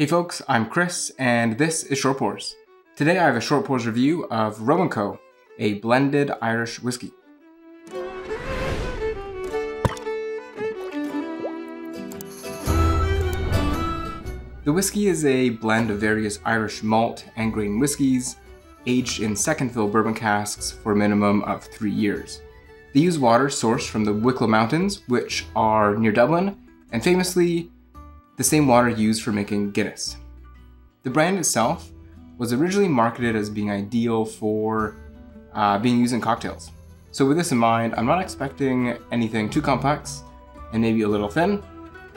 Hey folks, I'm Chris, and this is Short Pours. Today I have a Short Pours review of Roe Co, a blended Irish whiskey. The whiskey is a blend of various Irish malt and grain whiskies, aged in second fill bourbon casks for a minimum of 3 years. They use water sourced from the Wicklow Mountains, which are near Dublin, and famously, the same water used for making Guinness. The brand itself was originally marketed as being ideal for being used in cocktails. So with this in mind, I'm not expecting anything too complex and maybe a little thin,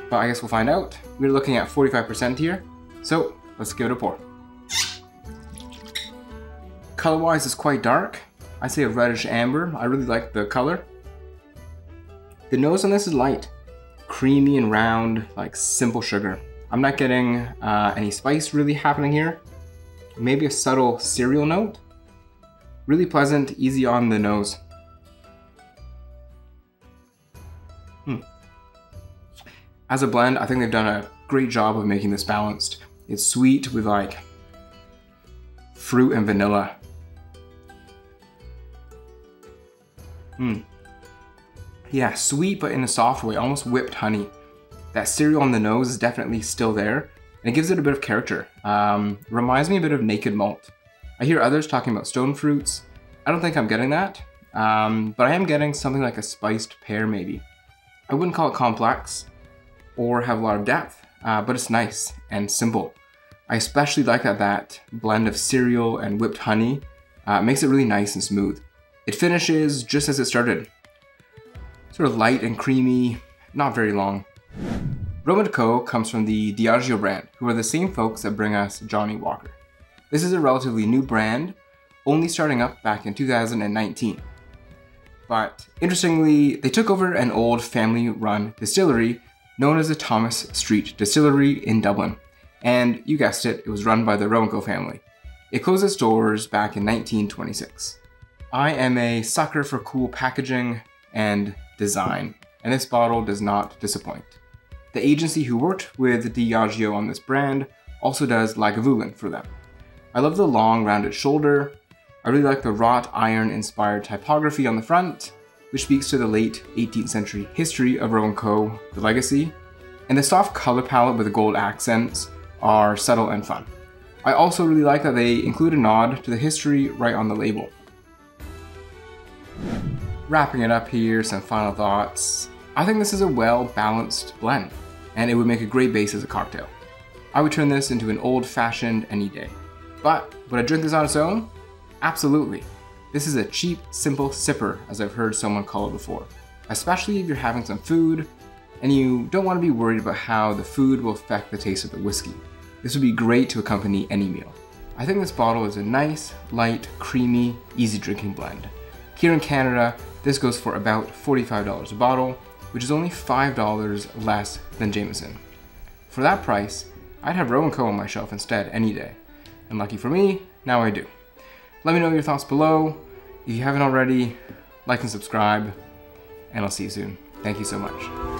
but I guess we'll find out. We're looking at 45% here, so let's give it a pour. Color-wise, it's quite dark. I say a reddish amber. I really like the color. The nose on this is light. Creamy and round, like simple sugar. I'm not getting any spice really happening here. Maybe a subtle cereal note. Really pleasant, easy on the nose. As a blend, I think they've done a great job of making this balanced. It's sweet with like fruit and vanilla. Yeah, sweet but in a soft way, almost whipped honey. That cereal on the nose is definitely still there, and it gives it a bit of character. Reminds me a bit of naked malt. I hear others talking about stone fruits. I don't think I'm getting that, but I am getting something like a spiced pear maybe. I wouldn't call it complex or have a lot of depth, but it's nice and simple. I especially like that blend of cereal and whipped honey makes it really nice and smooth. It finishes just as it started. Sort of light and creamy, not very long. Roe Co comes from the Diageo brand, who are the same folks that bring us Johnnie Walker. This is a relatively new brand, only starting up back in 2019. But interestingly, they took over an old family-run distillery known as the Thomas Street Distillery in Dublin. And you guessed it, it was run by the Roe Co family. It closed its doors back in 1926. I am a sucker for cool packaging and design, and this bottle does not disappoint. The agency who worked with Diageo on this brand also does Lagavulin for them. I love the long rounded shoulder. I really like the wrought iron inspired typography on the front, which speaks to the late 18th century history of Roe Co, the legacy, and the soft color palette with the gold accents are subtle and fun. I also really like that they include a nod to the history right on the label. Wrapping it up here, some final thoughts. I think this is a well-balanced blend, and it would make a great base as a cocktail. I would turn this into an old-fashioned any day. But would I drink this on its own? Absolutely. This is a cheap, simple sipper, as I've heard someone call it before. Especially if you're having some food, and you don't want to be worried about how the food will affect the taste of the whiskey. This would be great to accompany any meal. I think this bottle is a nice, light, creamy, easy drinking blend. Here in Canada, this goes for about $45 a bottle, which is only $5 less than Jameson. For that price, I'd have Roe Co on my shelf instead any day. And lucky for me, now I do. Let me know your thoughts below. If you haven't already, like and subscribe, and I'll see you soon. Thank you so much.